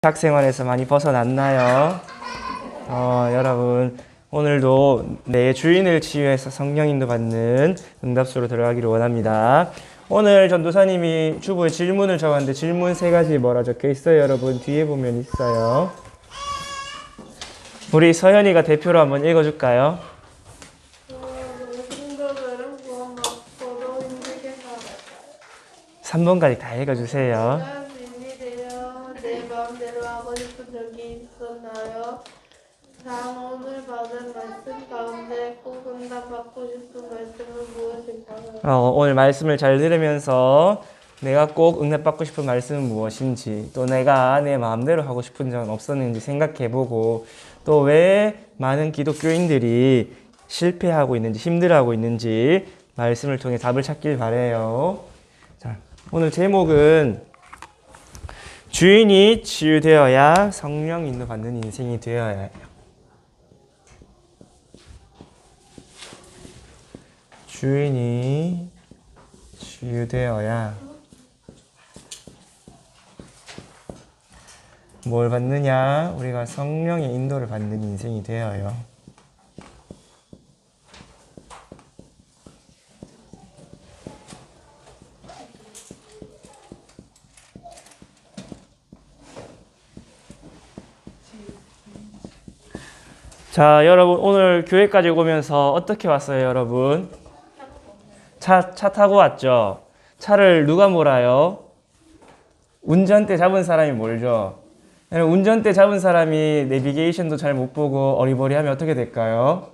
학생활에서 많이 벗어났나요? 여러분 오늘도 내 주인을 치유해서 성령 인도받는 응답소로 들어가기를 원합니다. 오늘 전도사님이 주보에 질문을 적었는데 질문 3가지 뭐라 적혀 있어요? 여러분 뒤에 보면 있어요. 우리 서현이가 대표로 한번 읽어줄까요? 3번까지 다 읽어주세요. 내 마음대로 하고 싶은 적이 있었나요? 오늘 받은 말씀 가운데 꼭 응답받고 싶은 말씀은 무엇일까요? 오늘 말씀을 잘 들으면서 내가 꼭 응답받고 싶은 말씀은 무엇인지, 또 내가 내 마음대로 하고 싶은 적은 없었는지 생각해보고, 또 왜 많은 기독교인들이 실패하고 있는지 힘들어하고 있는지 말씀을 통해 답을 찾길 바래요. 자, 오늘 제목은 주인이 치유되어야 성령 인도받는 인생이 되어야 해요. 주인이 치유되어야 뭘 받느냐? 우리가 성령의 인도를 받는 인생이 되어요. 자, 여러분 오늘 교회까지 오면서 어떻게 왔어요, 여러분? 차 타고 왔죠? 차를 누가 몰아요? 운전대 잡은 사람이 몰죠? 운전대 잡은 사람이 내비게이션도 잘 못 보고 어리버리하면 어떻게 될까요?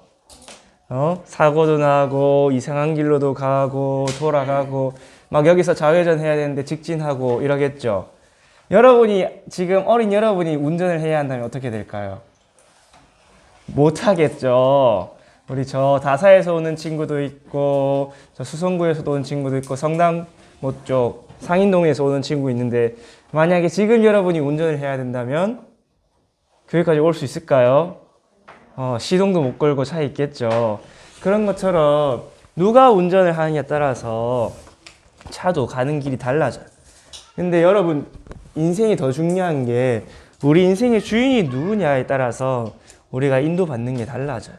사고도 나고 이상한 길로도 가고 돌아가고 막 여기서 좌회전 해야 되는데 직진하고 이러겠죠? 여러분이 지금 어린 여러분이 운전을 해야 한다면 어떻게 될까요? 못하겠죠. 우리 저 다사에서 오는 친구도 있고 저 수성구에서도 오는 친구도 있고 성남 쪽 상인동에서 오는 친구 있는데 만약에 지금 여러분이 운전을 해야 된다면 교회까지 올 수 있을까요? 시동도 못 걸고 차에 있겠죠. 그런 것처럼 누가 운전을 하느냐에 따라서 차도 가는 길이 달라져요. 근데 여러분 인생이 더 중요한 게 우리 인생의 주인이 누구냐에 따라서 우리가 인도받는 게 달라져요.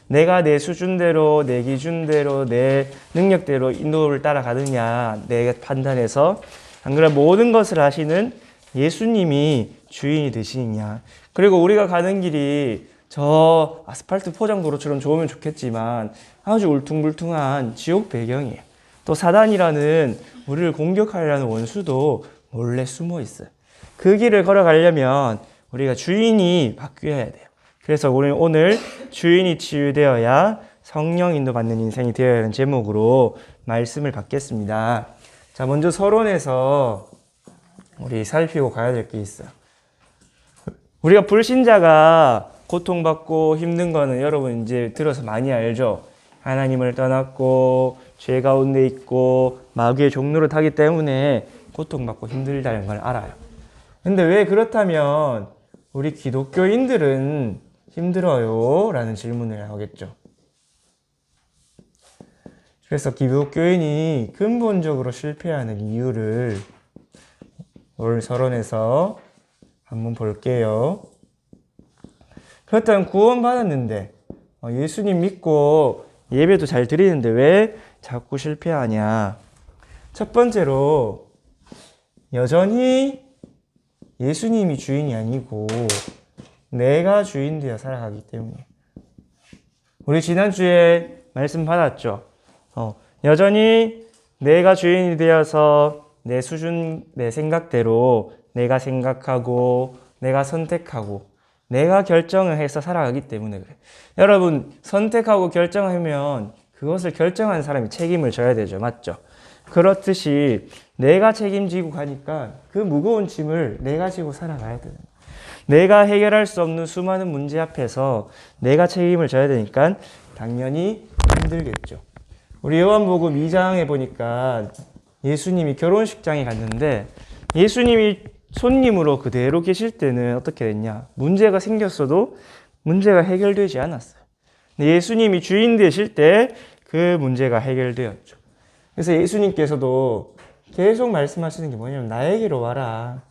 내가 내 수준대로, 내 기준대로, 내 능력대로 인도를 따라가느냐, 내 판단해서 안 그래 모든 것을 하시는 예수님이 주인이 되시느냐. 그리고 우리가 가는 길이 저 아스팔트 포장도로처럼 좋으면 좋겠지만 아주 울퉁불퉁한 지옥 배경이에요. 또 사단이라는 우리를 공격하려는 원수도 몰래 숨어 있어요. 그 길을 걸어가려면 우리가 주인이 바뀌어야 돼요. 그래서 우리는 오늘 주인이 치유되어야 성령 인도받는 인생이 되어야 하는 제목으로 말씀을 받겠습니다. 자, 먼저 서론에서 우리 살피고 가야 될 게 있어요. 우리가 불신자가 고통받고 힘든 거는 여러분 이제 들어서 많이 알죠? 하나님을 떠났고 죄 가운데 있고 마귀의 종로를 타기 때문에 고통받고 힘들다는 걸 알아요. 근데 왜 그렇다면 우리 기독교인들은 힘들어요? 라는 질문을 하겠죠. 그래서 기독교인이 근본적으로 실패하는 이유를 오늘 서론에서 한번 볼게요. 그렇다면 구원받았는데 예수님 믿고 예배도 잘 드리는데 왜 자꾸 실패하냐? 첫 번째로 여전히 예수님이 주인이 아니고 내가 주인 되어 살아가기 때문에. 우리 지난주에 말씀 받았죠? 여전히 내가 주인이 되어서 내 수준, 내 생각대로 내가 생각하고 내가 선택하고 내가 결정을 해서 살아가기 때문에 그래. 여러분 선택하고 결정하면 그것을 결정한 사람이 책임을 져야 되죠. 맞죠? 그렇듯이 내가 책임지고 가니까 그 무거운 짐을 내가 지고 살아가야 되는 거예요. 내가 해결할 수 없는 수많은 문제 앞에서 내가 책임을 져야 되니까 당연히 힘들겠죠. 우리 요한복음 2장에 보니까 예수님이 결혼식장에 갔는데 예수님이 손님으로 그대로 계실 때는 어떻게 됐냐? 문제가 생겼어도 문제가 해결되지 않았어요. 근데 예수님이 주인 되실 때 그 문제가 해결되었죠. 그래서 예수님께서도 계속 말씀하시는 게 뭐냐면 나에게로 와라.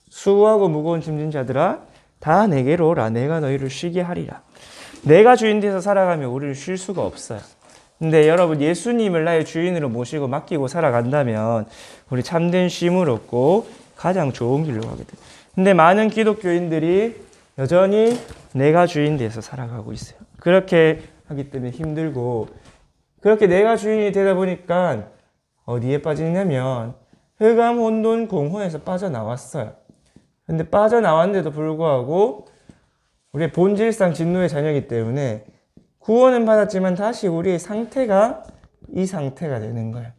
수고하고 무거운 짐진 자들아 다 내게로 오라. 내가 너희를 쉬게 하리라. 내가 주인 돼서 살아가면 우리를 쉴 수가 없어요. 근데 여러분 예수님을 나의 주인으로 모시고 맡기고 살아간다면 우리 참된 쉼을 얻고 가장 좋은 길로 가게 돼요. 근데 많은 기독교인들이 여전히 내가 주인 돼서 살아가고 있어요. 그렇게 하기 때문에 힘들고 그렇게 내가 주인이 되다 보니까 어디에 빠지냐면 흑암, 혼돈, 공허에서 빠져나왔어요. 근데 빠져나왔는데도 불구하고 우리의 본질상 진노의 자녀이기 때문에 구원은 받았지만 다시 우리의 상태가 이 상태가 되는 거예요.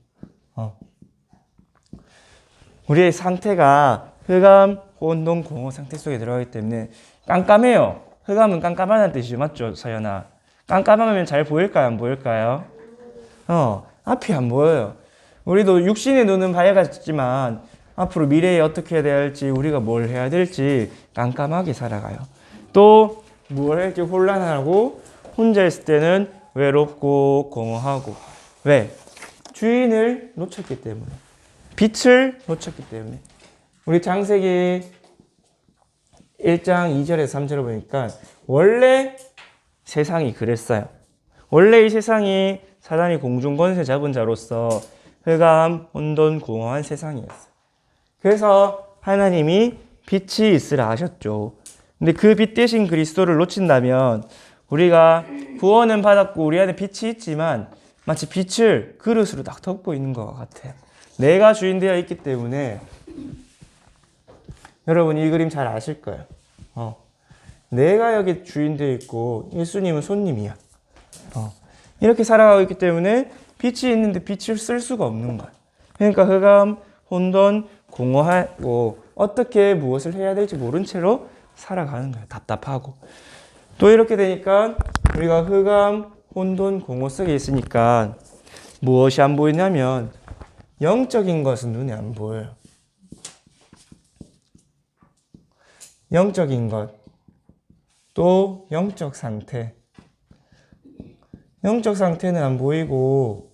우리의 상태가 흑암, 혼돈, 공허 상태 속에 들어가기 때문에 깜깜해요. 흑암은 깜깜하다는 뜻이죠. 맞죠, 서연아? 깜깜하면 잘 보일까요? 안 보일까요? 앞이 안 보여요. 우리도 육신의 눈은 밝았지만 앞으로 미래에 어떻게 해야 될지 우리가 뭘 해야 될지 깜깜하게 살아가요. 또 뭘 할지 혼란하고 혼자 있을 때는 외롭고 공허하고 왜? 주인을 놓쳤기 때문에 빛을 놓쳤기 때문에 우리 창세기 1장 2절에서 3절을 보니까 원래 세상이 그랬어요. 원래 이 세상이 사단이 공중 권세 잡은 자로서 흑암, 혼돈, 공허한 세상이었어요. 그래서 하나님이 빛이 있으라 하셨죠. 근데 그 빛 대신 그리스도를 놓친다면 우리가 구원은 받았고 우리 안에 빛이 있지만 마치 빛을 그릇으로 딱 덮고 있는 것 같아요. 내가 주인 되어 있기 때문에 여러분 이 그림 잘 아실 거예요. 내가 여기 주인 되어 있고 예수님은 손님이야. 이렇게 살아가고 있기 때문에 빛이 있는데 빛을 쓸 수가 없는 거예요. 그러니까 흑암, 혼돈, 공허하고 어떻게 무엇을 해야 될지 모른 채로 살아가는 거예요. 답답하고. 또 이렇게 되니까 우리가 흑암, 혼돈, 공허 속에 있으니까 무엇이 안 보이냐면 영적인 것은 눈에 안 보여요. 영적인 것, 또 영적 상태. 영적 상태는 안 보이고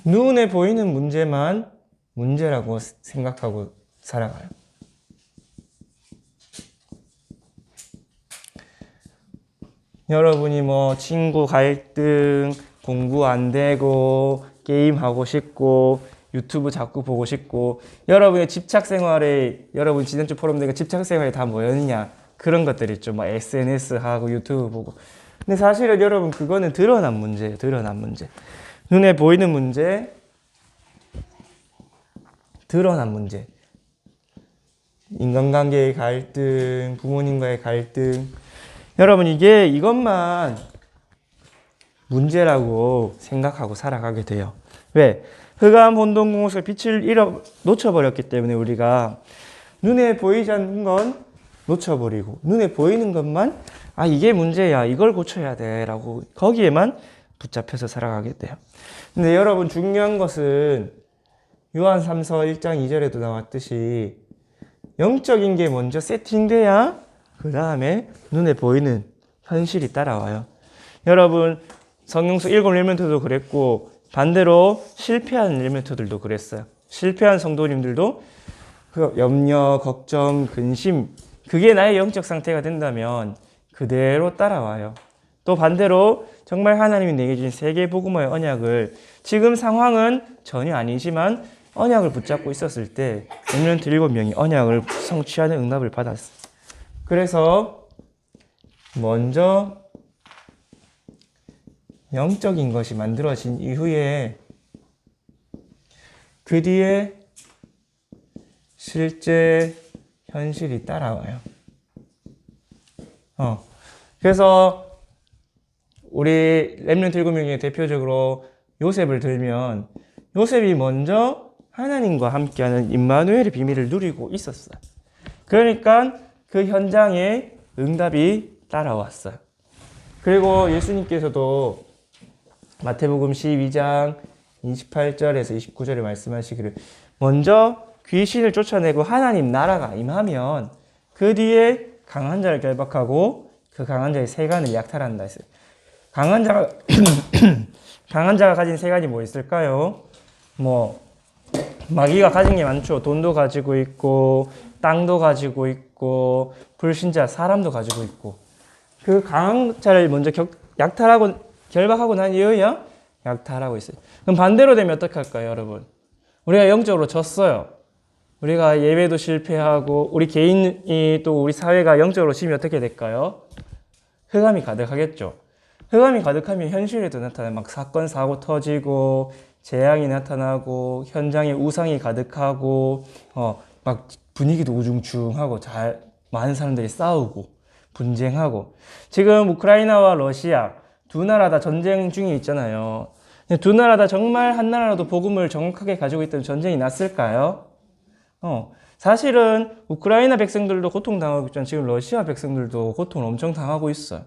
눈에 보이는 문제만 문제라고 생각하고 살아가요. 여러분이 뭐 친구 갈등, 공부 안 되고 게임 하고 싶고 유튜브 자꾸 보고 싶고 여러분의 집착 생활에 여러분 지난주 포럼 내가 집착 생활에 다 뭐였느냐 그런 것들 있죠. 뭐 SNS 하고 유튜브 보고. 근데 사실은 여러분 그거는 드러난 문제예요. 드러난 문제. 눈에 보이는 문제, 드러난 문제. 인간관계의 갈등, 부모님과의 갈등. 여러분 이것만 문제라고 생각하고 살아가게 돼요. 왜? 흑암, 혼돈, 공허 속에 빛을 놓쳐버렸기 때문에 우리가 눈에 보이지 않는 건 놓쳐버리고 눈에 보이는 것만 이게 문제야. 이걸 고쳐야 돼. 라고 거기에만 붙잡혀서 살아가게 돼요. 근데 여러분 중요한 것은 요한 3서 1장 2절에도 나왔듯이 영적인 게 먼저 세팅돼야 그 다음에 눈에 보이는 현실이 따라와요. 여러분 성경 속 일곱 엘리멘트도 그랬고 반대로 실패한 엘리멘트들도 그랬어요. 실패한 성도님들도 그 염려, 걱정, 근심 그게 나의 영적 상태가 된다면 그대로 따라와요. 또 반대로 정말 하나님이 내게 주신 세계 복음화의 언약을 지금 상황은 전혀 아니지만 언약을 붙잡고 있었을 때 엘리멘트 7명이 언약을 성취하는 응답을 받았어요. 그래서 먼저 영적인 것이 만들어진 이후에 그 뒤에 실제 현실이 따라와요. 그래서 우리 렘넌트 7명 중에 대표적으로 요셉을 들면 요셉이 먼저 하나님과 함께하는 임마누엘의 비밀을 누리고 있었어요. 그러니까 그 현장에 응답이 따라왔어요. 그리고 예수님께서도 마태복음 12장 28절에서 29절에 말씀하시기를 먼저 귀신을 쫓아내고 하나님 나라가 임하면 그 뒤에 강한 자를 결박하고 그 강한 자의 세간을 약탈한다 했어요. 강한 자가 가진 세간이 뭐 있을까요? 뭐 마귀가 가진 게 많죠. 돈도 가지고 있고 땅도 가지고 있고 불신자 사람도 가지고 있고 그 강한 자를 먼저 약탈하고 결박하고 난 이후에야 약탈하고 있어요. 그럼 반대로 되면 어떻게 할까요, 여러분? 우리가 영적으로 졌어요. 우리가 예배도 실패하고 우리 개인이 또 우리 사회가 영적으로 지면 어떻게 될까요? 흑암이 가득하겠죠. 흑암이 가득하면 현실에도 나타나요. 막 사건 사고 터지고 재앙이 나타나고 현장에 우상이 가득하고 막 분위기도 우중충하고 많은 사람들이 싸우고 분쟁하고 지금 우크라이나와 러시아 두 나라 다 전쟁 중에 있잖아요. 두 나라 다 정말 한 나라라도 복음을 정확하게 가지고 있다면 전쟁이 났을까요? 사실은 우크라이나 백성들도 고통당하고 있지만 지금 러시아 백성들도 고통을 엄청 당하고 있어요.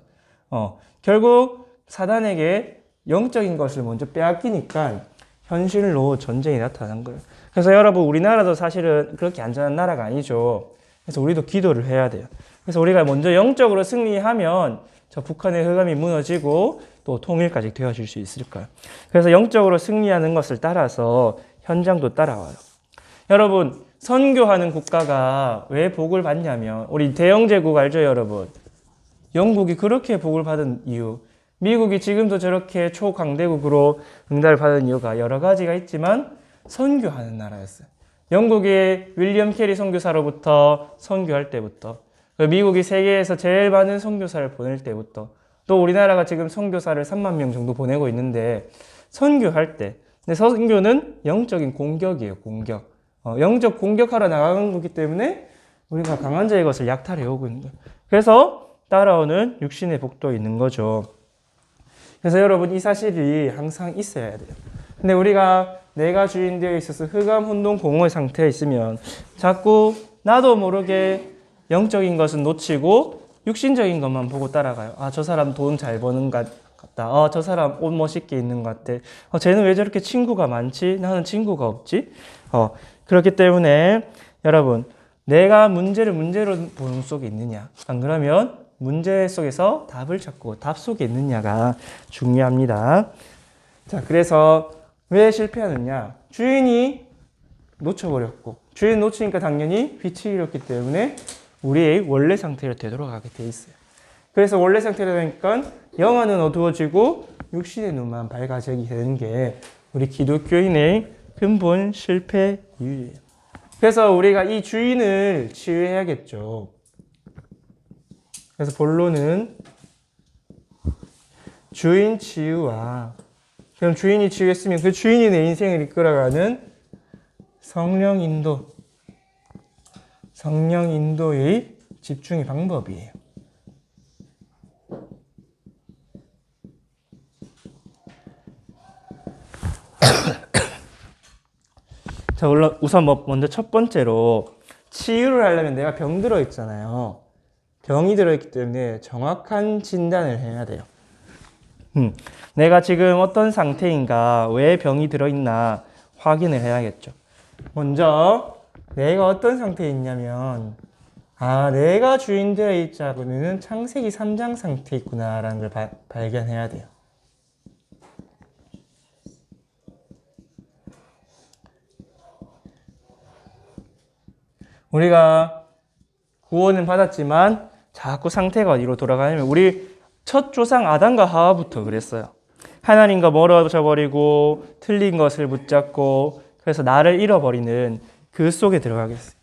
결국 사단에게 영적인 것을 먼저 빼앗기니까 현실로 전쟁이 나타난 거예요. 그래서 여러분 우리나라도 사실은 그렇게 안전한 나라가 아니죠. 그래서 우리도 기도를 해야 돼요. 그래서 우리가 먼저 영적으로 승리하면 저 북한의 흑암이 무너지고 또 통일까지 되어질 수 있을 거예요. 그래서 영적으로 승리하는 것을 따라서 현장도 따라와요. 여러분 선교하는 국가가 왜 복을 받냐면 우리 대영제국 알죠 여러분? 영국이 그렇게 복을 받은 이유, 미국이 지금도 저렇게 초강대국으로 응답을 받은 이유가 여러 가지가 있지만 선교하는 나라였어요. 영국의 윌리엄 캐리 선교사로부터 선교할 때부터 미국이 세계에서 제일 많은 선교사를 보낼 때부터 또 우리나라가 지금 선교사를 3만 명 정도 보내고 있는데 선교할 때 근데 선교는 영적인 공격이에요. 공격. 영적 공격하러 나가는 거기 때문에 우리가 강한 자의 것을 약탈해 오고 있는 거예요. 그래서 따라오는 육신의 복도 있는 거죠. 그래서 여러분 이 사실이 항상 있어야 돼요. 근데 우리가 내가 주인 되어 있어서 흑암, 혼돈, 공허의 상태에 있으면 자꾸 나도 모르게 영적인 것은 놓치고 육신적인 것만 보고 따라가요. 아, 저 사람 돈 잘 버는 것 같다. 저 사람 옷 멋있게 입는 것 같아. 쟤는 왜 저렇게 친구가 많지? 나는 친구가 없지? 그렇기 때문에 여러분 내가 문제를 문제로 보는 속에 있느냐 안 그러면 문제 속에서 답을 찾고 답 속에 있느냐가 중요합니다. 자, 그래서 왜 실패하느냐? 주인이 놓쳐버렸고 주인 놓치니까 당연히 빛이 잃었기 때문에 우리의 원래 상태로 되돌아가게 돼 있어요. 그래서 원래 상태로 되니까 영혼은 어두워지고 육신의 눈만 밝아지게 되는 게 우리 기독교인의 근본 실패 이유예요. 그래서 우리가 이 주인을 치유해야겠죠. 그래서 본론은 주인 치유와 그럼 주인이 치유했으면 그 주인이 내 인생을 이끌어가는 성령 인도의 집중의 방법이에요. 자, 우선 먼저 첫 번째로 치유를 하려면 내가 병 들어 있잖아요. 병이 들어있기 때문에 정확한 진단을 해야 돼요. 내가 지금 어떤 상태인가, 왜 병이 들어있나 확인을 해야겠죠. 먼저 내가 어떤 상태에 있냐면 내가 주인 되어 있자고는 창세기 3장 상태에 있구나라는 걸 발견해야 돼요. 우리가 구원은 받았지만 자꾸 상태가 어디로 돌아가냐면 우리 첫 조상 아담과 하와부터 그랬어요. 하나님과 멀어져 버리고 틀린 것을 붙잡고 그래서 나를 잃어버리는 그 속에 들어가겠어요.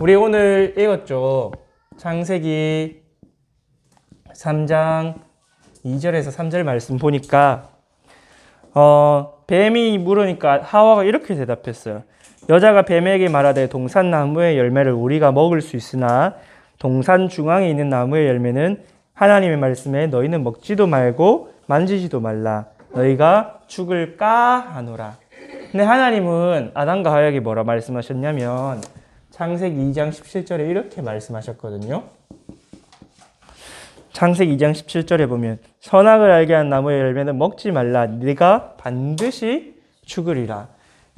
우리 오늘 읽었죠. 창세기 3장 2절에서 3절 말씀 보니까 뱀이 물으니까 하와가 이렇게 대답했어요. 여자가 뱀에게 말하되 동산 나무의 열매를 우리가 먹을 수 있으나 동산 중앙에 있는 나무의 열매는 하나님의 말씀에 너희는 먹지도 말고 만지지도 말라. 너희가 죽을까 하노라. 근데 하나님은 아담과 하와에게 뭐라 말씀하셨냐면 창세기 2장 17절에 이렇게 말씀하셨거든요. 창세기 2장 17절에 보면 선악을 알게 한 나무의 열매는 먹지 말라. 네가 반드시 죽으리라.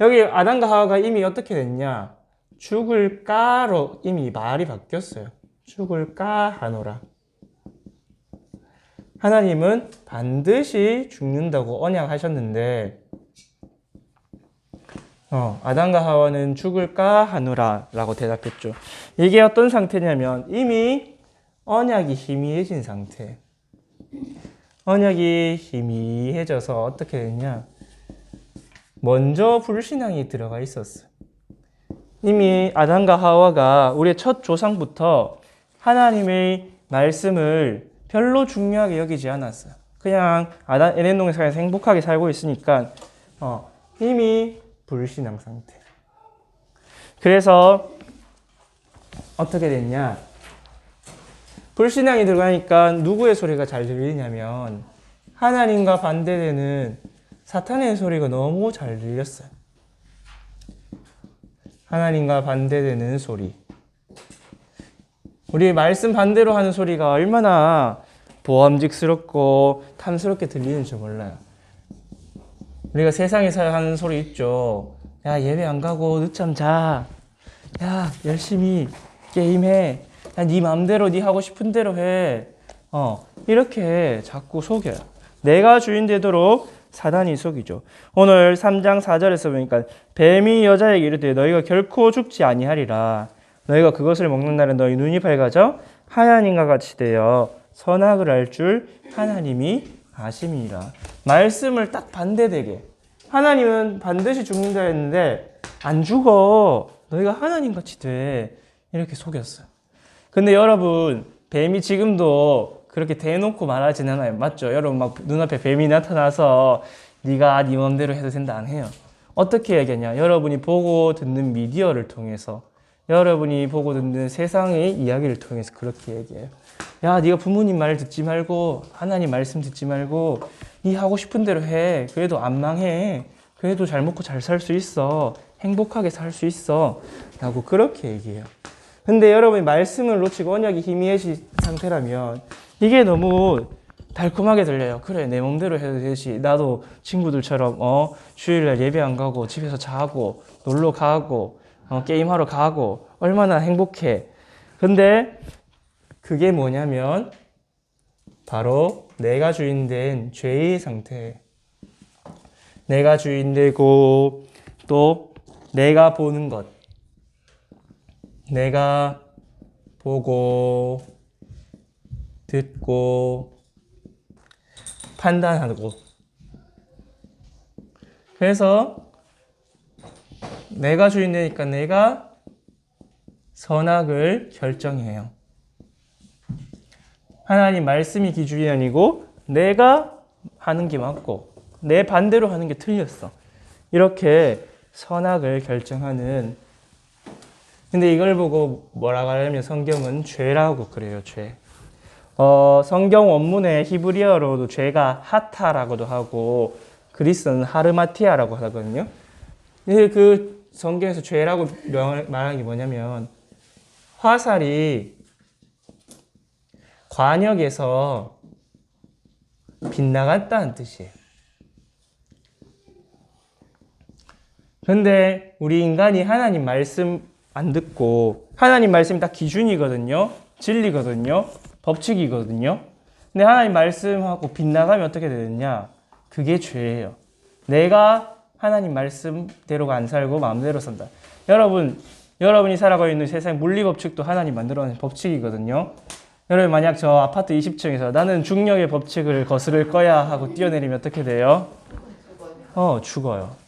여기 아담과 하와가 이미 어떻게 됐냐? 죽을까로 이미 말이 바뀌었어요. 죽을까 하노라. 하나님은 반드시 죽는다고 언약하셨는데 아담과 하와는 죽을까 하노라 라고 대답했죠. 이게 어떤 상태냐면 이미 언약이 희미해진 상태. 언약이 희미해져서 어떻게 됐냐? 먼저 불신앙이 들어가 있었어. 이미 아담과 하와가 우리의 첫 조상부터 하나님의 말씀을 별로 중요하게 여기지 않았어요. 그냥 에덴 동산에서 행복하게 살고 있으니까 이미 불신앙 상태. 그래서 어떻게 됐냐? 불신앙이 들어가니까 누구의 소리가 잘 들리냐면 하나님과 반대되는 사탄의 소리가 너무 잘 들렸어요. 하나님과 반대되는 소리. 우리 말씀 반대로 하는 소리가 얼마나 보암직스럽고 탐스럽게 들리는지 몰라요. 우리가 세상에서 하는 소리 있죠. 야, 예배 안 가고 늦잠 자. 야, 열심히 게임해. 야, 네 맘대로 네 하고 싶은 대로 해. 이렇게 자꾸 속여요. 내가 주인 되도록 사단이 속이죠. 오늘 3장 4절에서 보니까 뱀이 여자에게 이르되 너희가 결코 죽지 아니하리라. 너희가 그것을 먹는 날은 너희 눈이 밝아져 하나님과 같이 되어 선악을 알 줄 하나님이 아심이라. 말씀을 딱 반대되게. 하나님은 반드시 죽는다 했는데 안 죽어. 너희가 하나님같이 돼. 이렇게 속였어요. 근데 여러분, 뱀이 지금도 그렇게 대놓고 말하진 않아요. 맞죠? 여러분 막 눈앞에 뱀이 나타나서 네가 네 맘대로 해도 된다 안 해요. 어떻게 얘기하냐? 여러분이 보고 듣는 미디어를 통해서, 여러분이 보고 듣는 세상의 이야기를 통해서 그렇게 얘기해요. 야, 네가 부모님 말 듣지 말고 하나님 말씀 듣지 말고 네 하고 싶은 대로 해. 그래도 안 망해. 그래도 잘 먹고 잘 살 수 있어. 행복하게 살 수 있어. 라고 그렇게 얘기해요. 근데 여러분이 말씀을 놓치고 언약이 희미해진 상태라면 이게 너무 달콤하게 들려요. 그래, 내 몸대로 해도 되지. 나도 친구들처럼 주일날 예배 안 가고 집에서 자고 놀러 가고 게임하러 가고 얼마나 행복해. 근데 그게 뭐냐면 바로 내가 주인 된 죄의 상태. 내가 주인 되고 또 내가 보는 것. 내가 보고 듣고 판단하고. 그래서 내가 주인 되니까 내가 선악을 결정해요. 하나님 말씀이 기준이 아니고 내가 하는 게 맞고 내 반대로 하는 게 틀렸어. 이렇게 선악을 결정하는. 근데 이걸 보고 뭐라고 하냐면 성경은 죄라고 그래요. 죄. 성경 원문에 히브리어로도 죄가 하타라고도 하고 그리스어는 하르마티아라고 하거든요. 그 성경에서 죄라고 말하는 게 뭐냐면 화살이 관역에서 빗나갔다는 뜻이에요. 근데 우리 인간이 하나님 말씀 안 듣고, 하나님 말씀이 딱 기준이거든요. 진리거든요. 법칙이거든요. 근데 하나님 말씀하고 빗나가면 어떻게 되느냐? 그게 죄예요. 내가 하나님 말씀대로가 안 살고 마음대로 산다. 여러분이 살아가고 있는 세상 물리법칙도 하나님 만들어낸 법칙이거든요. 여러분 만약 저 아파트 20층에서 나는 중력의 법칙을 거스를 거야 하고 뛰어내리면 어떻게 돼요? 죽어요.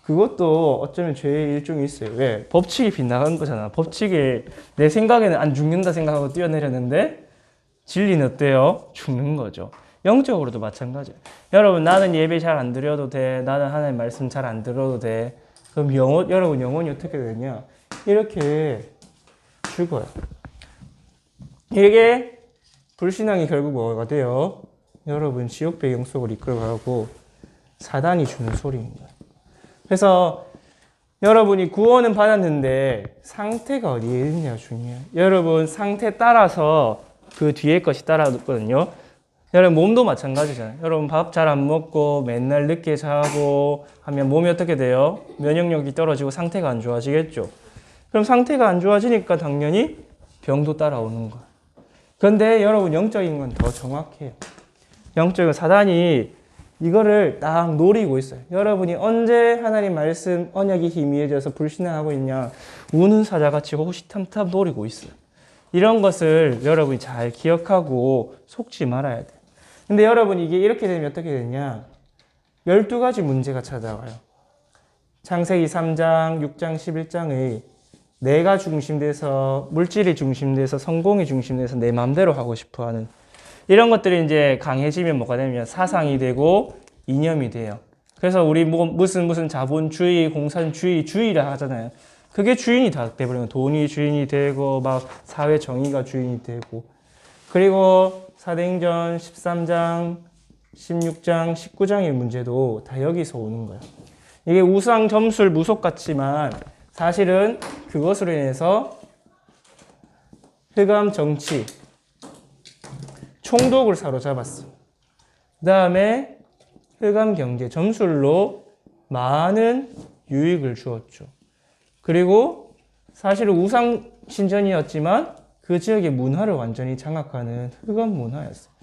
그것도 어쩌면 죄의 일종이 있어요. 왜? 법칙이 빗나간 거잖아. 법칙이 내 생각에는 안 죽는다 생각하고 뛰어내렸는데 진리는 어때요? 죽는 거죠. 영적으로도 마찬가지예요. 여러분 나는 예배 잘 안 드려도 돼. 나는 하나님 말씀 잘 안 들어도 돼. 그럼 여러분 영혼이 어떻게 되냐? 이렇게 죽어요. 이게 불신앙이 결국 뭐가 돼요? 여러분 지옥 배경 속으로 이끌어가고 사단이 주는 소리입니다. 그래서 여러분이 구원은 받았는데 상태가 어디에 있느냐가 중요해요. 여러분 상태 따라서 그 뒤에 것이 따라오거든요. 여러분 몸도 마찬가지잖아요. 여러분 밥 잘 안 먹고 맨날 늦게 자고 하면 몸이 어떻게 돼요? 면역력이 떨어지고 상태가 안 좋아지겠죠. 그럼 상태가 안 좋아지니까 당연히 병도 따라오는 거예요. 그런데 여러분 영적인 건 더 정확해요. 영적인 사단이 이거를 딱 노리고 있어요. 여러분이 언제 하나님 말씀 언약이 희미해져서 불신앙하고 있냐? 우는 사자같이 호시탐탐 노리고 있어요. 이런 것을 여러분이 잘 기억하고 속지 말아야 돼요. 근데 여러분 이게 이렇게 되면 어떻게 되냐? 12가지 문제가 찾아와요. 창세기 3장, 6장, 11장의 내가 중심돼서 물질이 중심돼서 성공이 중심돼서 내 마음대로 하고 싶어하는 이런 것들이 이제 강해지면 뭐가 되면 사상이 되고 이념이 돼요. 그래서 우리 무슨 자본주의, 공산주의라 하잖아요. 그게 주인이 다 돼버리면 돈이 주인이 되고 막 사회 정의가 주인이 되고 그리고 사도행전 13장, 16장, 19장의 문제도 다 여기서 오는 거예요. 이게 우상 점술 무속 같지만 사실은 그것으로 인해서 흑암 정치, 총독을 사로잡았어. 그 다음에 흑암 경제, 점술로 많은 유익을 주었죠. 그리고 사실은 우상 신전이었지만 그 지역의 문화를 완전히 장악하는 흑암 문화였어요.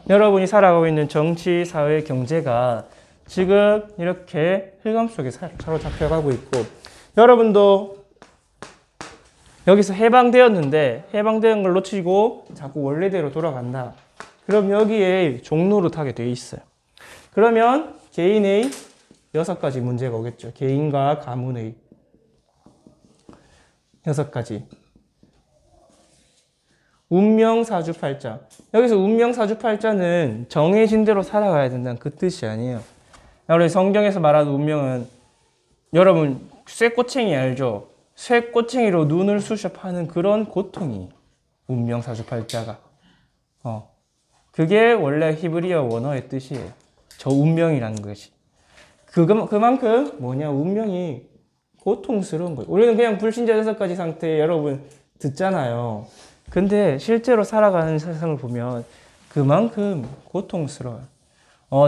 여러분이 살아가고 있는 정치, 사회, 경제가 지금 이렇게 흑암 속에 사로잡혀가고 있고 여러분도 여기서 해방되었는데 해방된 걸 놓치고 자꾸 원래대로 돌아간다. 그럼 여기에 종로로 타게 돼 있어요. 그러면 개인의 6가지 문제가 오겠죠. 개인과 가문의 6가지. 운명사주팔자. 여기서 운명사주팔자는 정해진 대로 살아가야 된다는 그 뜻이 아니에요. 우리 성경에서 말하는 운명은 여러분 쇠꼬챙이 알죠? 쇠꼬챙이로 눈을 쑤셔 파는 그런 고통이 운명사주팔자가. 그게 원래 히브리어 원어의 뜻이에요. 저 운명이라는 것이. 그만큼 뭐냐 운명이 고통스러운 거예요. 우리는 그냥 불신자 6가지 상태에 여러분 듣잖아요. 근데 실제로 살아가는 세상을 보면 그만큼 고통스러워요.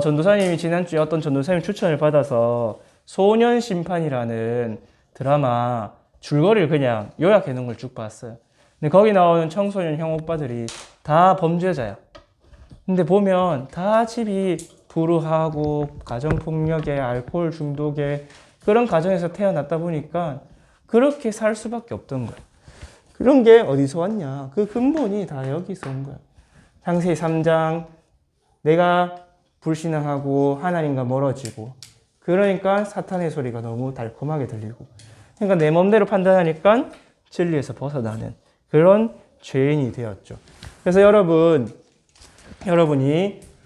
전도사님이 지난주에 어떤 전도사님 추천을 받아서 소년심판이라는 드라마 줄거리를 그냥 요약해 놓은 걸 쭉 봤어요. 근데 거기 나오는 청소년 형 오빠들이 다 범죄자야. 근데 보면 다 집이 불우하고 가정폭력에 알코올 중독에 그런 가정에서 태어났다 보니까 그렇게 살 수밖에 없던 거예요. 그런 게 어디서 왔냐? 그 근본이 다 여기서 온 거예요. 창세기 3장 내가 불신앙하고 하나님과 멀어지고 그러니까 사탄의 소리가 너무 달콤하게 들리고 그러니까 내 맘대로 판단하니까 진리에서 벗어나는 그런 죄인이 되었죠. 그래서 여러분이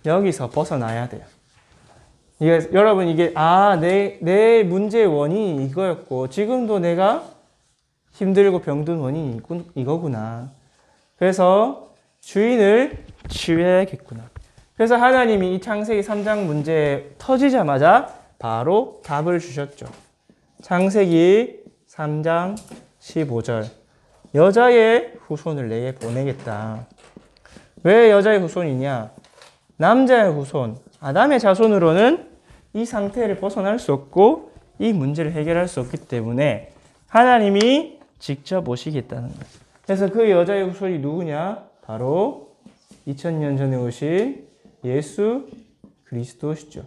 여기서 벗어나야 돼요. 여러분 내 문제의 원인이 이거였고 지금도 내가 힘들고 병든 원인이 이거구나. 그래서 주인을 치유해야겠구나. 그래서 하나님이 이 창세기 3장 문제 터지자마자 바로 답을 주셨죠. 창세기 3장 15절 여자의 후손을 내게 보내겠다. 왜 여자의 후손이냐? 남자의 후손, 아담의 자손으로는 이 상태를 벗어날 수 없고 이 문제를 해결할 수 없기 때문에 하나님이 직접 오시겠다는 거예요. 그래서 그 여자의 후손이 누구냐? 바로 2000년 전에 오신 예수 그리스도시죠.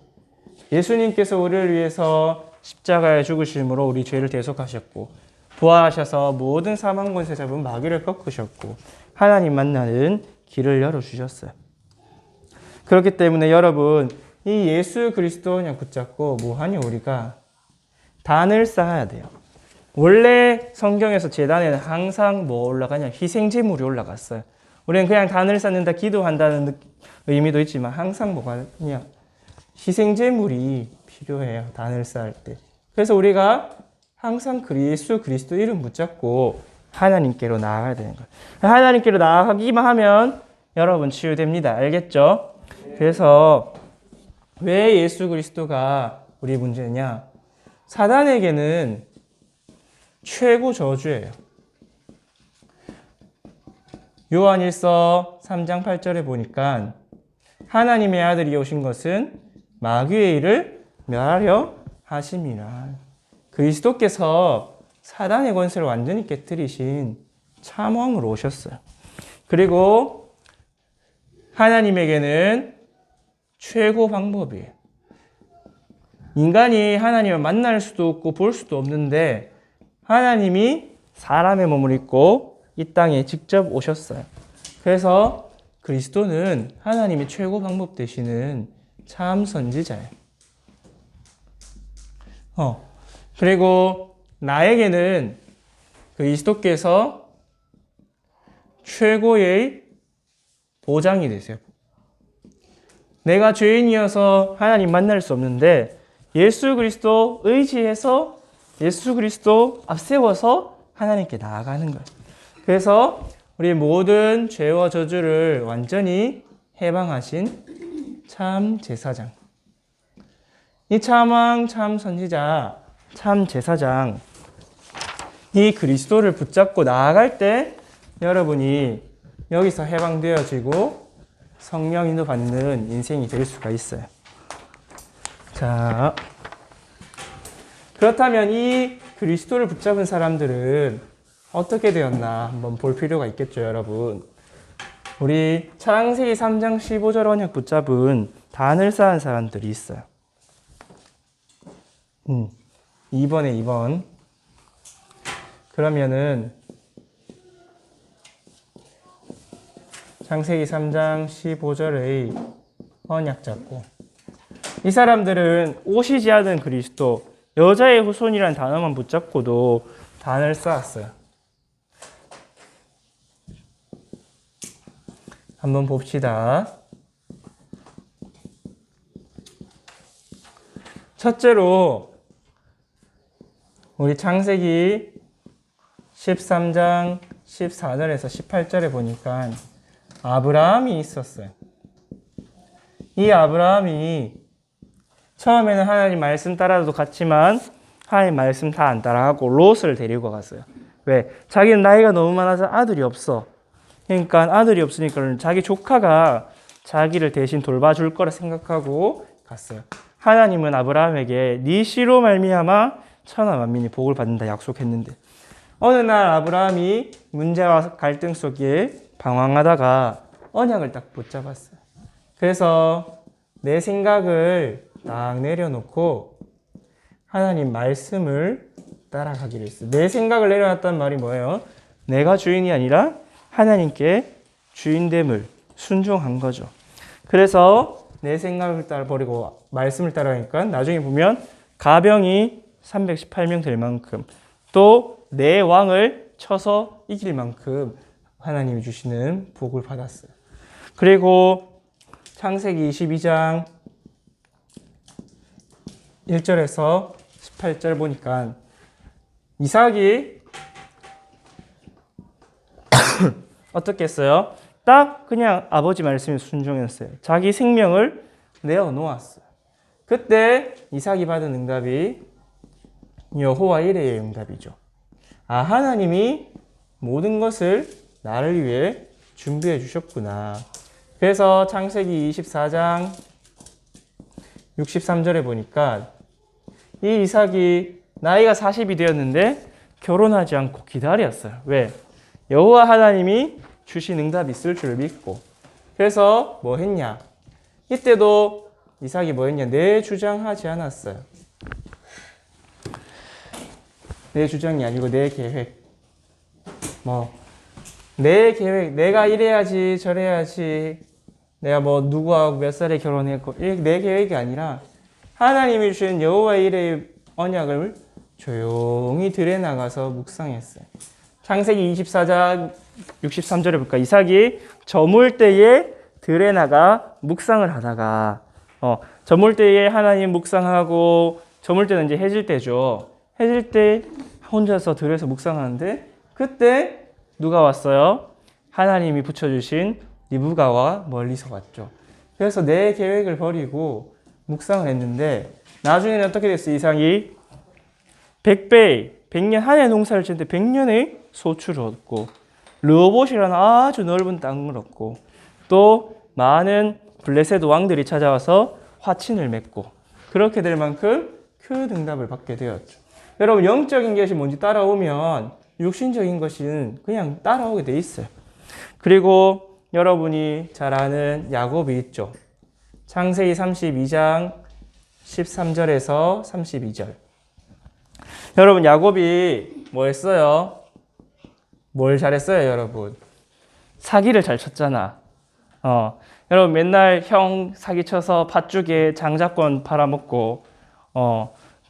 예수님께서 우리를 위해서 십자가에 죽으심으로 우리 죄를 대속하셨고 부활하셔서 모든 사망 권세 잡은 마귀를 꺾으셨고 하나님 만나는 길을 열어주셨어요. 그렇기 때문에 여러분 이 예수 그리스도 그냥 붙잡고 뭐하냐 우리가 단을 쌓아야 돼요. 원래 성경에서 제단에는 항상 뭐 올라가냐 희생제물이 올라갔어요. 우리는 그냥 단을 쌓는다 기도한다는 의미도 있지만 항상 뭐가 있냐 희생제물이 필요해요. 단을 쌓을 때. 그래서 우리가 항상 예수 그리스도 이름 붙잡고 하나님께로 나아가야 되는 거예요. 하나님께로 나아가기만 하면 여러분 치유됩니다. 알겠죠? 그래서 왜 예수 그리스도가 우리 문제냐? 사단에게는 최고 저주예요. 요한일서 3장 8절에 보니까 하나님의 아들이 오신 것은 마귀의 일을 멸하려 하심이라. 그리스도께서 사단의 권세를 완전히 깨뜨리신 참왕으로 오셨어요. 그리고 하나님에게는 최고 방법이에요. 인간이 하나님을 만날 수도 없고 볼 수도 없는데 하나님이 사람의 몸을 입고 이 땅에 직접 오셨어요. 그래서 그리스도는 하나님의 최고 방법 되시는 참 선지자예요. 그리고 나에게는 그리스도께서 최고의 보장이 되세요. 내가 죄인이어서 하나님 만날 수 없는데 예수 그리스도 의지해서 예수 그리스도 앞세워서 하나님께 나아가는 거예요. 그래서 우리 모든 죄와 저주를 완전히 해방하신 참 제사장. 이 참왕, 참 선지자, 참 제사장, 이 그리스도를 붙잡고 나아갈 때 여러분이 여기서 해방되어지고 성령 인도 받는 인생이 될 수가 있어요. 자, 그렇다면 이 그리스도를 붙잡은 사람들은 어떻게 되었나 한번 볼 필요가 있겠죠, 여러분. 우리 창세기 3장 15절 언약 붙잡은 단을 쌓은 사람들이 있어요. 2번에 2번. 그러면은 창세기 3장 15절의 언약 잡고 이 사람들은 오시지 않은 그리스도, 여자의 후손이라는 단어만 붙잡고도 단을 쌓았어요. 한번 봅시다. 첫째로 우리 창세기 13장 14절에서 18절에 보니까 아브라함이 있었어요. 이 아브라함이 처음에는 하나님 말씀 따라도 갔지만 하나님 말씀 다 안 따라가고 롯을 데리고 갔어요. 왜? 자기는 나이가 너무 많아서 아들이 없어. 그러니까 아들이 없으니까 자기 조카가 자기를 대신 돌봐줄 거라 생각하고 갔어요. 하나님은 아브라함에게 네 씨로 말미암아 천하 만민이 복을 받는다 약속했는데 어느 날 아브라함이 문제와 갈등 속에 방황하다가 언약을 딱 붙잡았어요. 그래서 내 생각을 딱 내려놓고 하나님 말씀을 따라가기로 했어요. 내 생각을 내려놨단 말이 뭐예요? 내가 주인이 아니라 하나님께 주인됨을 순종한 거죠. 그래서 내 생각을 따라 버리고 말씀을 따라가니까 나중에 보면 가병이 318명 될 만큼 또 내 왕을 쳐서 이길 만큼 하나님이 주시는 복을 받았어요. 그리고 창세기 22장 1절에서 18절 보니까 이삭이 어떻게 했어요? 딱 그냥 아버지 말씀에 순종했어요. 자기 생명을 내어놓았어요. 그때 이삭이 받은 응답이 여호와 이레의 응답이죠. 아, 하나님이 모든 것을 나를 위해 준비해 주셨구나. 그래서 창세기 24장 63절에 보니까 이 이삭이 나이가 40이 되었는데 결혼하지 않고 기다렸어요. 왜? 여호와 하나님이 주신 응답이 있을 줄 믿고. 그래서 뭐 했냐? 이때도 이삭이 뭐 했냐? 내 주장하지 않았어요. 내 주장이 아니고 내 계획. 내 계획. 내가 이래야지 저래야지. 내가 뭐 누구하고 몇 살에 결혼했고. 내 계획이 아니라 하나님이 주신 여호와 이레의 언약을 조용히 들에 나가서 묵상했어요. 창세기 24장 63절에 볼까? 이삭이 저물 때에 들에 나가 묵상을 하다가 저물 때에 하나님 묵상하고 저물 때는 이제 해질 때죠. 해질 때 혼자서 들에서 묵상하는데 그때 누가 왔어요? 하나님이 붙여주신 리브가와 멀리서 왔죠. 그래서 내 계획을 버리고 묵상을 했는데 나중에는 어떻게 됐어요? 이삭이 100년 한 해 농사를 짓는데 100년의 소출을 얻고 르호봇이라는 아주 넓은 땅을 얻고 또 많은 블레셋 왕들이 찾아와서 화친을 맺고 그렇게 될 만큼 큰 응답을 받게 되었죠. 여러분, 영적인 것이 뭔지 따라오면 육신적인 것은 그냥 따라오게 돼 있어요. 그리고 여러분이 잘 아는 야곱이 있죠. 창세기 32장 13절에서 32절. 여러분, 야곱이 뭐 했어요? 뭘 잘했어요, 여러분? 사기를 잘 쳤잖아. 여러분, 맨날 형 사기쳐서 팥죽에 장자권 팔아먹고,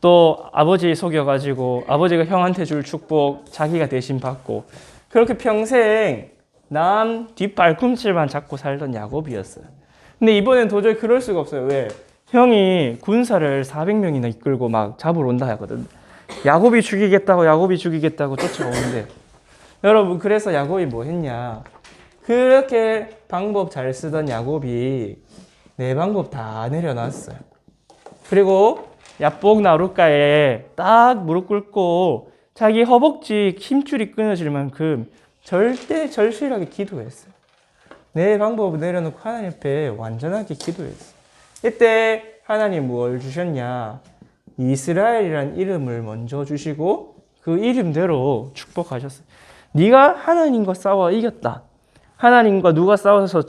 또 아버지 속여가지고 아버지가 형한테 줄 축복 자기가 대신 받고, 그렇게 평생 남 뒷발꿈치만 잡고 살던 야곱이었어요. 근데 이번엔 도저히 그럴 수가 없어요. 왜? 형이 군사를 400명이나 이끌고 막 잡으러 온다 하거든. 야곱이 죽이겠다고 쫓아오는데, 여러분, 그래서 야곱이 뭐 했냐? 그렇게 방법 잘 쓰던 야곱이 내 방법 다 내려놨어요. 그리고 야복 나룻가에 딱 무릎 꿇고 자기 허벅지 힘줄이 끊어질 만큼 절대 절실하게 기도했어요. 내 방법을 내려놓고 하나님 앞에 완전하게 기도했어요. 이때 하나님 뭘 주셨냐? 이스라엘이라는 이름을 먼저 주시고 그 이름대로 축복하셨어요. 네가 하나님과 싸워 이겼다. 하나님과 누가 싸워서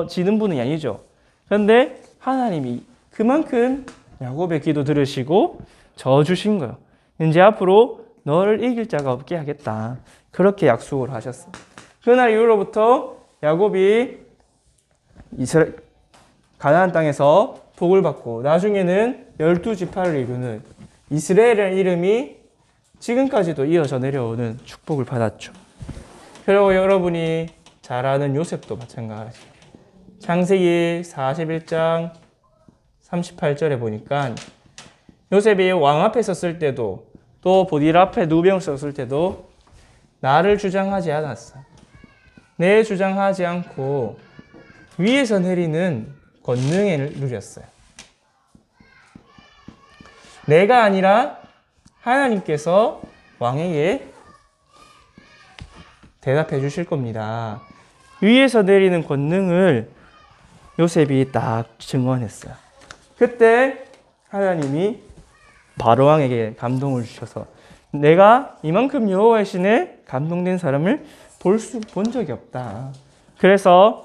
지는 분은 아니죠. 그런데 하나님이 그만큼 야곱의 기도 들으시고 저 주신 거예요. 이제 앞으로 너를 이길 자가 없게 하겠다. 그렇게 약속을 하셨어요. 그날 이후로부터 야곱이 가나안 땅에서 복을 받고 나중에는 12지파를 이루는 이스라엘이라는 이름이 지금까지도 이어져 내려오는 축복을 받았죠. 그리고 여러분이 잘 아는 요셉도 마찬가지. 창세기 41장 38절에 보니까 요셉이 왕 앞에 섰을 때도 또 보디라 앞에 누병 섰을 때도 나를 주장하지 않았어. 내 주장하지 않고 위에서 내리는 권능을 누렸어요. 내가 아니라 하나님께서 왕에게 대답해 주실 겁니다. 위에서 내리는 권능을 요셉이 딱 증언했어요. 그때 하나님이 바로왕에게 감동을 주셔서 내가 이만큼 여호와의 신에 감동된 사람을 본 적이 없다. 그래서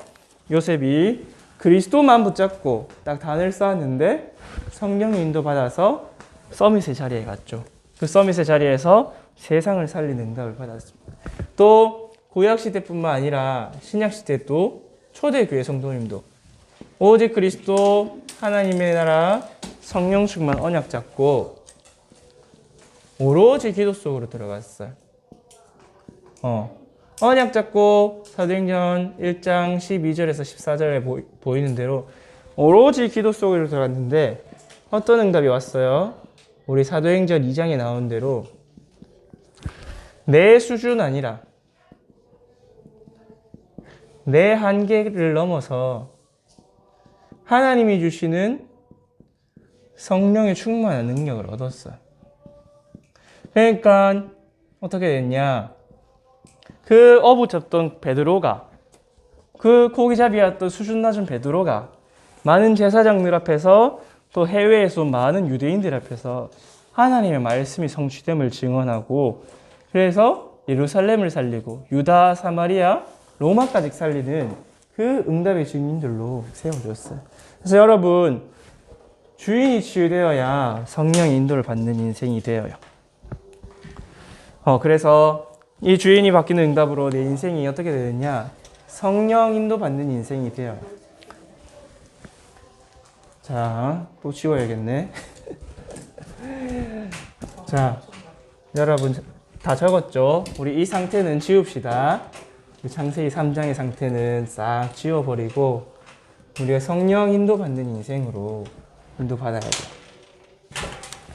요셉이 그리스도만 붙잡고 딱 단을 쌓았는데 성령의 인도받아서 서밋의 자리에 갔죠. 그 서밋의 자리에서 세상을 살리는 응답을 받았습니다. 또 구약시대뿐만 아니라 신약시대도 초대교회 성도님도 오직 그리스도 하나님의 나라 성령 충만 언약 잡고 오로지 기도 속으로 들어갔어요. 언약 잡고 사도행전 1장 12절에서 14절에 보이는 대로 오로지 기도 속으로 들어갔는데 어떤 응답이 왔어요? 우리 사도행전 2장에 나온 대로 내 수준 아니라 내 한계를 넘어서 하나님이 주시는 성령의 충만한 능력을 얻었어요. 그러니까 어떻게 됐냐? 그 어부 잡던 베드로가, 그 고기잡이였던 수준 낮은 베드로가 많은 제사장들 앞에서 또 해외에서 많은 유대인들 앞에서 하나님의 말씀이 성취됨을 증언하고, 그래서 예루살렘을 살리고 유다, 사마리아, 로마까지 살리는 그 응답의 증인들로 세워졌어요. 그래서 여러분, 주인이 치유되어야 성령의 인도를 받는 인생이 되어요. 그래서 이 주인이 바뀌는 응답으로 내 인생이 어떻게 되느냐? 성령 인도 받는 인생이 되어요. 자, 또 지워야겠네. 자, 여러분 다 적었죠? 우리 이 상태는 지웁시다. 창세기 3장의 상태는 싹 지워버리고 우리가 성령 인도 받는 인생으로 인도 받아야 돼요.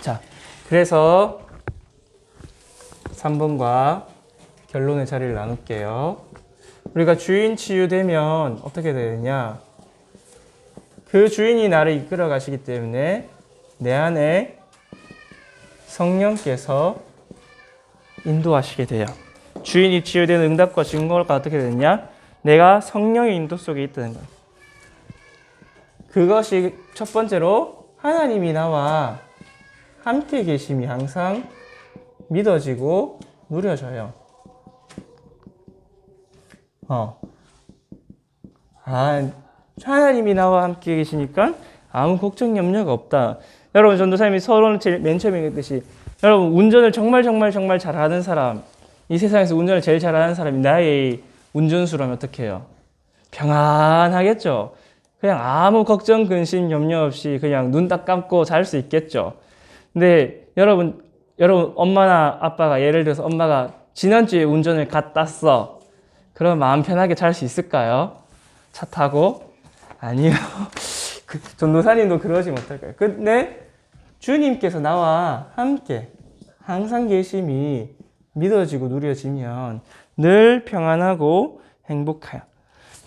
자, 그래서 3번과 결론의 자리를 나눌게요. 우리가 주인 치유되면 어떻게 되느냐? 그 주인이 나를 이끌어 가시기 때문에 내 안에 성령께서 인도하시게 돼요. 주인이 치유되는 응답과 증거가 어떻게 되느냐? 내가 성령의 인도 속에 있다는 거예요. 그것이 첫 번째로 하나님이 나와 함께 계심이 항상 믿어지고 누려져요. 하나님이 나와 함께 계시니까 아무 걱정 염려가 없다. 여러분 전도사님이 서론을 맨 처음에 얘기했듯이 여러분 운전을 정말 잘하는 사람, 이 세상에서 운전을 제일 잘하는 사람이 나의 운전수라면 어떻게 해요? 평안하겠죠. 그냥 아무 걱정, 근심, 염려 없이 그냥 눈 딱 감고 잘 수 있겠죠. 근데 여러분 엄마나 아빠가 예를 들어서 엄마가 지난주에 운전을 갔다 써. 그럼 마음 편하게 잘 수 있을까요? 차 타고? 아니요. 전도사님도 그러지 못할까요? 근데 주님께서 나와 함께 항상 계심이 믿어지고 누려지면 늘 평안하고 행복해요.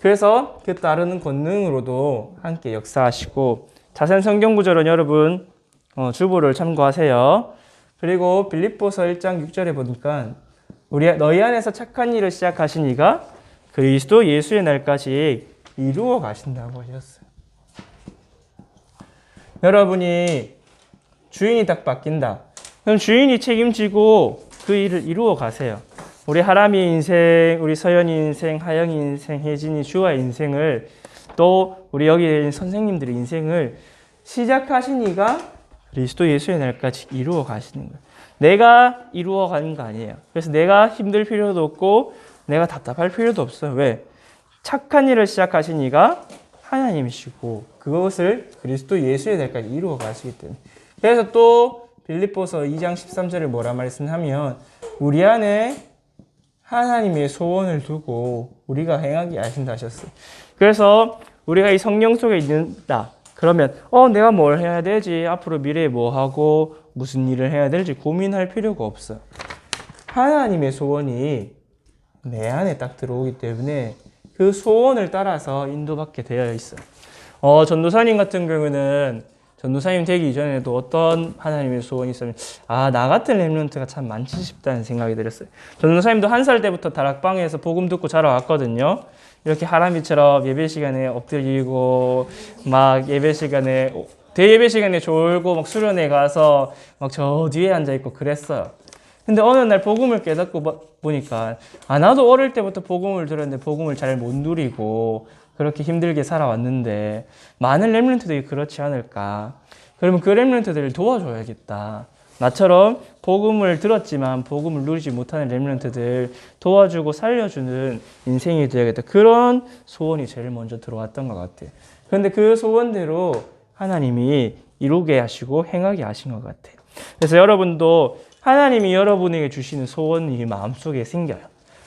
그래서 그 따르는 권능으로도 함께 역사하시고 자세한 성경 구절은 여러분 주보를 참고하세요. 그리고 빌립보서 1장 6절에 보니까 너희 안에서 착한 일을 시작하신 이가 그리스도 예수의 날까지 이루어 가신다고 하셨어요. 여러분이 주인이 딱 바뀐다. 그럼 주인이 책임지고 그 일을 이루어 가세요. 우리 하람이 인생, 우리 서연이 인생, 하영이 인생, 혜진이, 주아 인생을 또 우리 여기 있는 선생님들의 인생을 시작하신 이가 그리스도 예수의 날까지 이루어 가시는 거예요. 내가 이루어 가는 거 아니에요. 그래서 내가 힘들 필요도 없고 내가 답답할 필요도 없어요. 왜? 착한 일을 시작하신 이가 하나님이시고 그것을 그리스도 예수의 날까지 이루어 가시기 때문에. 그래서 또 빌립보서 2장 13절에 뭐라 말씀하면 우리 안에 하나님의 소원을 두고 우리가 행하게 하신다 하셨어요. 그래서 우리가 이 성령 속에 있는다. 그러면 내가 뭘 해야 되지? 앞으로 미래에 뭐 하고 무슨 일을 해야 될지 고민할 필요가 없어요. 하나님의 소원이 내 안에 딱 들어오기 때문에 그 소원을 따라서 인도받게 되어 있어요. 전도사님 같은 경우는 전도사님 되기 이전에도 어떤 하나님의 소원이 있었냐면 나 같은 렘넌트가 참 많지 싶다는 생각이 들었어요. 전도사님도 1살 때부터 다락방에서 복음 듣고 자라왔거든요. 이렇게 하람이처럼 예배 시간에 엎드리고 막 예배 시간에 대예배 시간에 졸고 막 수련회 가서 막 저 뒤에 앉아 있고 그랬어요. 근데 어느 날 복음을 깨닫고 보니까 나도 어릴 때부터 복음을 들었는데 복음을 잘 못 누리고 그렇게 힘들게 살아왔는데 많은 렘넌트들이 그렇지 않을까. 그러면 그 렘넌트들을 도와줘야겠다. 나처럼 복음을 들었지만 복음을 누리지 못하는 렘넌트들 도와주고 살려주는 인생이 되어야겠다. 그런 소원이 제일 먼저 들어왔던 것 같아요. 그런데 그 소원대로 하나님이 이루게 하시고 행하게 하신 것 같아요. 그래서 여러분도 하나님이 여러분에게 주시는 소원이 마음속에 생겨요.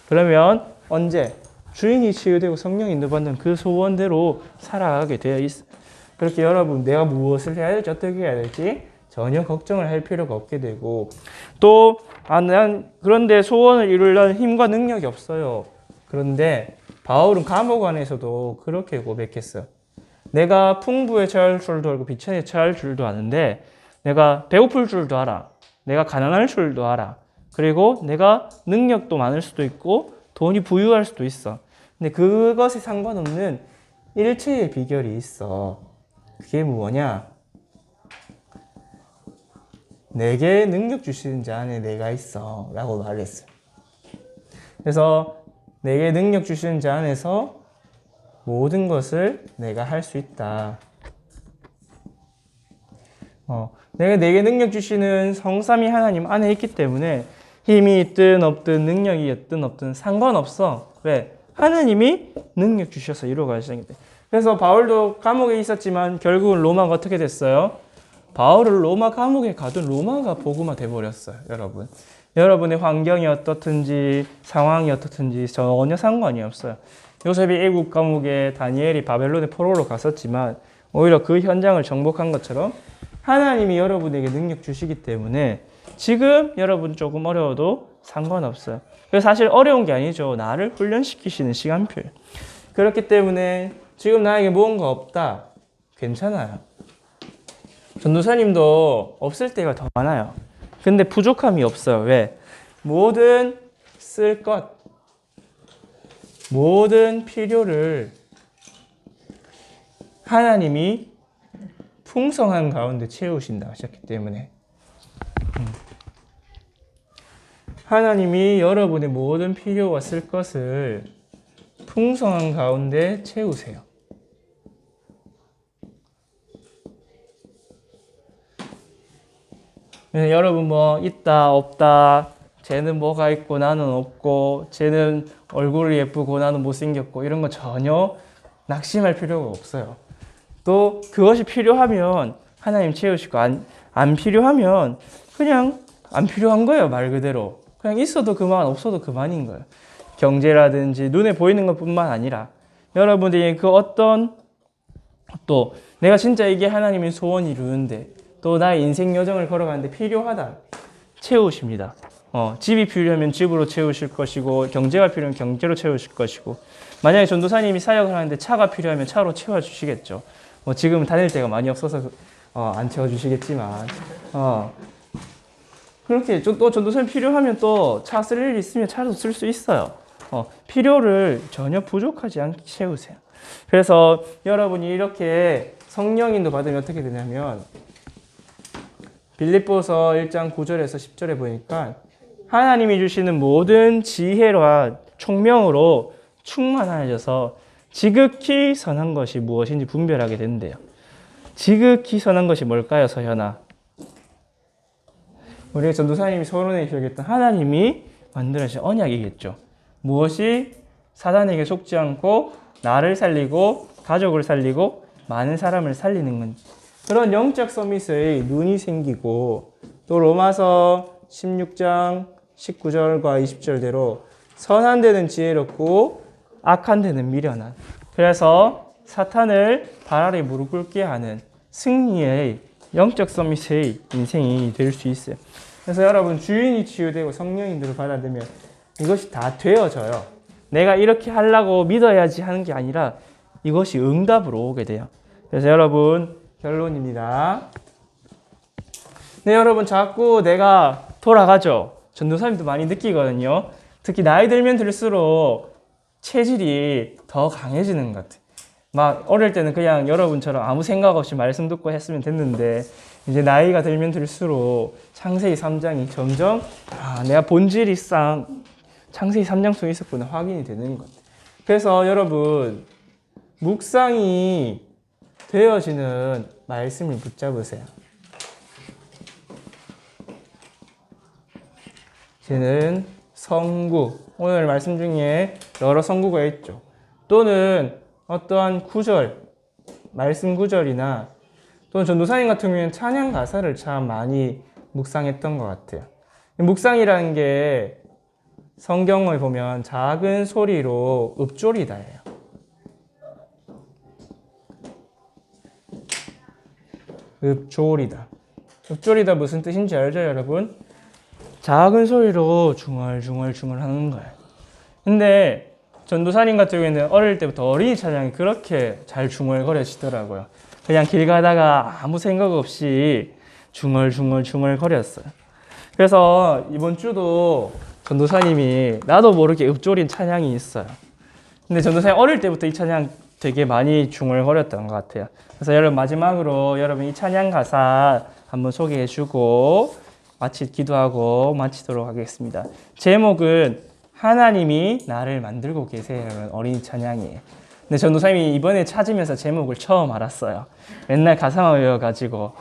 그러면 언제? 주인이 치유되고 성령이 인도받는 그 소원대로 살아가게 되어 있어요. 그렇게 여러분 내가 무엇을 해야 될지 어떻게 해야 될지 전혀 걱정을 할 필요가 없게 되고 또 난 그런데 소원을 이루려는 힘과 능력이 없어요. 그런데 바울은 감옥 안에서도 그렇게 고백했어요. 내가 풍부에 처할 줄도 알고 비천에 처할 줄도 아는데 내가 배고플 줄도 알아. 내가 가난할 줄도 알아. 그리고 내가 능력도 많을 수도 있고 돈이 부유할 수도 있어. 근데 그것에 상관없는 일체의 비결이 있어. 그게 뭐냐? 내게 능력 주시는 자 안에 내가 있어 라고 말을 했어요. 그래서 내게 능력 주시는 자 안에서 모든 것을 내가 할 수 있다. 내게 능력 주시는 성삼위 하나님 안에 있기 때문에 힘이 있든 없든 능력이 있든 없든 상관없어. 왜? 하나님이 능력 주셔서 이루어 가시기 때문에. 그래서 바울도 감옥에 있었지만 결국은 로마가 어떻게 됐어요? 바울을 로마 감옥에 가둔 로마가 복음화 돼버렸어요. 여러분의 환경이 어떻든지 상황이 어떻든지 전혀 상관이 없어요. 요셉이 애국 감옥에 다니엘이 바벨론의 포로로 갔었지만 오히려 그 현장을 정복한 것처럼 하나님이 여러분에게 능력 주시기 때문에 지금 여러분 조금 어려워도 상관없어요. 그래서 사실 어려운 게 아니죠. 나를 훈련시키시는 시간표예요. 그렇기 때문에 지금 나에게 무언가 없다. 괜찮아요. 전도사님도 없을 때가 더 많아요. 근데 부족함이 없어요. 왜? 모든 쓸 것, 모든 필요를 하나님이 풍성한 가운데 채우신다 하셨기 때문에 하나님이 여러분의 모든 필요와 쓸 것을 풍성한 가운데 채우세요. 그래서 여러분 뭐 있다 없다, 쟤는 뭐가 있고 나는 없고, 쟤는 얼굴이 예쁘고 나는 못생겼고, 이런 거 전혀 낙심할 필요가 없어요. 또 그것이 필요하면 하나님 채우시고, 안 필요하면 그냥 안 필요한 거예요. 말 그대로 그냥 있어도 그만, 없어도 그만인 거예요. 경제라든지 눈에 보이는 것뿐만 아니라 여러분들이 그 어떤, 또 내가 진짜 이게 하나님의 소원이 이루는데, 또 나의 인생 여정을 걸어가는데 필요하다, 채우십니다. 집이 필요하면 집으로 채우실 것이고, 경제가 필요하면 경제로 채우실 것이고, 만약에 전도사님이 사역을 하는데 차가 필요하면 차로 채워주시겠죠. 지금은 다닐 데가 많이 없어서 안 채워주시겠지만, 그렇게 또 전도사님 필요하면 또 차 쓸 일 있으면 차도 쓸 수 있어요. 필요를 전혀 부족하지 않게 채우세요. 그래서 여러분이 이렇게 성령인도 받으면 어떻게 되냐면, 빌립보서 1장 9절에서 10절에 보니까 하나님이 주시는 모든 지혜와 총명으로 충만하여져서 지극히 선한 것이 무엇인지 분별하게 된대요. 지극히 선한 것이 뭘까요, 서현아? 우리 전도사님이 서론에 기록했던 하나님이 만들어주신 언약이겠죠. 무엇이 사단에게 속지 않고 나를 살리고 가족을 살리고 많은 사람을 살리는 건지, 그런 영적 서밋의 눈이 생기고, 또 로마서 16장 19절과 20절대로 선한 데는 지혜롭고 악한 데는 미련한, 그래서 사탄을 발 아래 무릎 꿇게 하는 승리의 영적 서밋의 인생이 될 수 있어요. 그래서 여러분, 주인이 치유되고 성령인들을 받아들면 이것이 다 되어져요. 내가 이렇게 하려고 믿어야지 하는 게 아니라 이것이 응답으로 오게 돼요. 그래서 여러분, 결론입니다. 네, 여러분, 자꾸 내가 돌아가죠. 전도사님도 많이 느끼거든요. 특히 나이 들면 들수록 체질이 더 강해지는 것 같아요. 막 어릴 때는 그냥 여러분처럼 아무 생각 없이 말씀 듣고 했으면 됐는데, 이제 나이가 들면 들수록 창세기 3장이 점점 내가 본질이 창세기 3장 속에 있었구나 확인이 되는 것 같아요. 그래서 여러분, 묵상이 되어지는 말씀을 붙잡으세요. 이제는 성구, 오늘 말씀 중에 여러 성구가 있죠. 또는 어떠한 구절, 말씀 구절이나, 또는 전도사님 같은 경우에는 찬양 가사를 참 많이 묵상했던 것 같아요. 묵상이라는 게 성경을 보면 작은 소리로 읊조리다예요. 읊조리다. 읊조리다 무슨 뜻인지 알죠, 여러분? 작은 소리로 중얼중얼 하는 거예요. 근데 전도사님 같은 경우에는 어릴 때부터 어린이 찬양이 그렇게 잘 중얼거리시더라고요. 그냥 길 가다가 아무 생각 없이 중얼중얼 거렸어요. 그래서 이번 주도 전도사님이 나도 모르게 읊조린 찬양이 있어요. 근데 전도사님 어릴 때부터 이 찬양 되게 많이 중얼거렸던 것 같아요. 그래서 여러분, 마지막으로 여러분 이 찬양 가사 한번 소개해주고 기도하고 마치도록 하겠습니다. 제목은 하나님이 나를 만들고 계세요라는 어린이 찬양이에요. 근데 전도사님이 이번에 찾으면서 제목을 처음 알았어요. 맨날 가사만 외워가지고.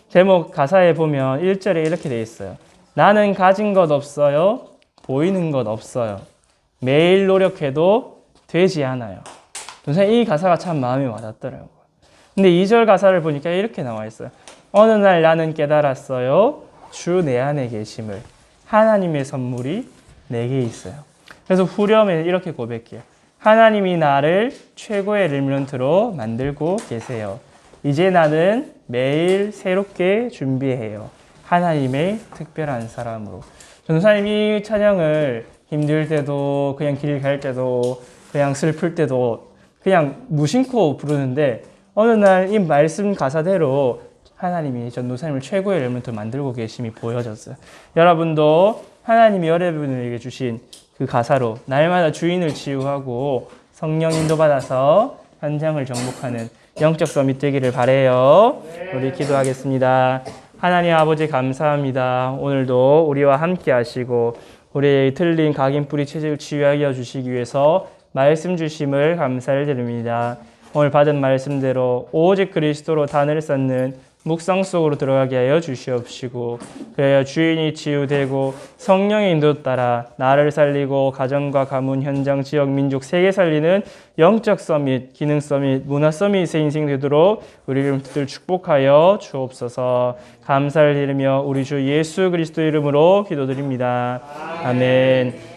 제목 가사에 보면 1절에 이렇게 돼 있어요. 나는 가진 것 없어요. 보이는 것 없어요. 매일 노력해도 되지 않아요. 전도사님 이 가사가 참 마음에 와닿더라고요. 근데 2절 가사를 보니까 이렇게 나와 있어요. 어느 날 나는 깨달았어요. 주 내 안에 계심을. 하나님의 선물이 내게 있어요. 그래서 후렴에 이렇게 고백해요. 하나님이 나를 최고의 렘넌트로 만들고 계세요. 이제 나는 매일 새롭게 준비해요. 하나님의 특별한 사람으로. 전도사님이 찬양을 힘들 때도, 그냥 길 갈 때도, 그냥 슬플 때도 그냥 무심코 부르는데, 어느 날 이 말씀 가사대로 하나님이 전도사님을 최고의 렘넌트로 만들고 계심이 보여졌어요. 여러분도 하나님이 여러분에게 주신 그 가사로 날마다 주인을 치유하고 성령 인도받아서 현장을 정복하는 영적 서밋 되기를 바라요. 우리 기도하겠습니다. 하나님 아버지, 감사합니다. 오늘도 우리와 함께 하시고 우리의 틀린 각인 뿌리 체질을 치유하여 주시기 위해서 말씀 주심을 감사를 드립니다. 오늘 받은 말씀대로 오직 그리스도로 단을 쌓는 묵상 속으로 들어가게 하여 주시옵시고 그래야 주인이 치유되고 성령의 인도 따라 나를 살리고 가정과 가문, 현장, 지역, 민족, 세계 살리는 영적 서밋, 기능 서밋, 문화 서밋의 인생 되도록 우리를 축복하여 주옵소서. 감사를 드리며 우리 주 예수 그리스도 이름으로 기도드립니다. 아멘.